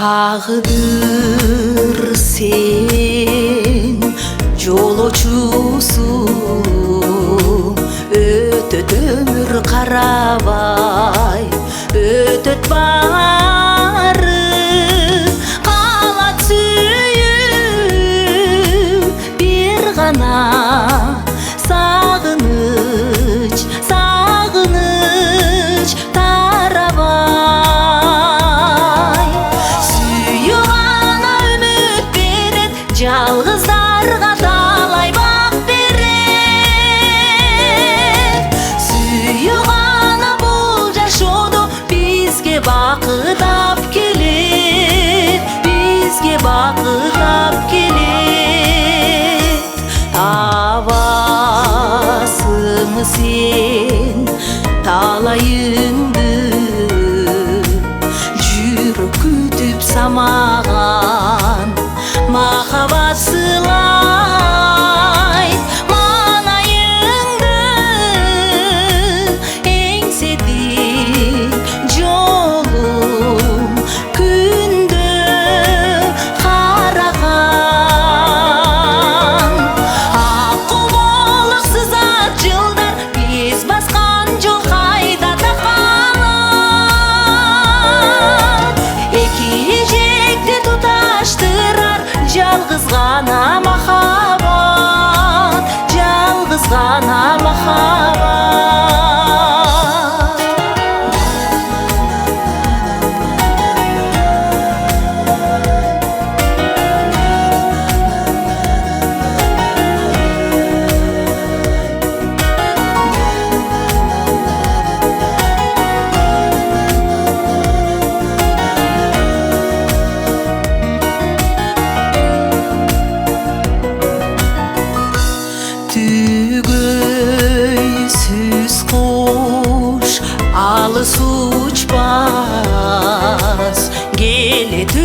Tağıdır sen jolочусum, ötöt ömür karabay, ötöt bары kalat sүйүп bir gana sağыныч, sağыныч tarabay. Sүйүү gana үмүт берет, жалгыздарга талай бак берет. Сүйүү гана бул жашоодо бизге бакыт ап келет, бизге бакыт ап келет. Табасыңбы сен талайыңды, жүрөк күтүп самаган махабат сылай. Манайыңды эңседик жолум күндө караган. Акыл болуп сызат жылдар, биз баскан жол кайда такалат. Эки жекти туташтырар жалгыз гана махабат, жалгыз гана махабат. Түгөйсүз куш алыс учпас, келет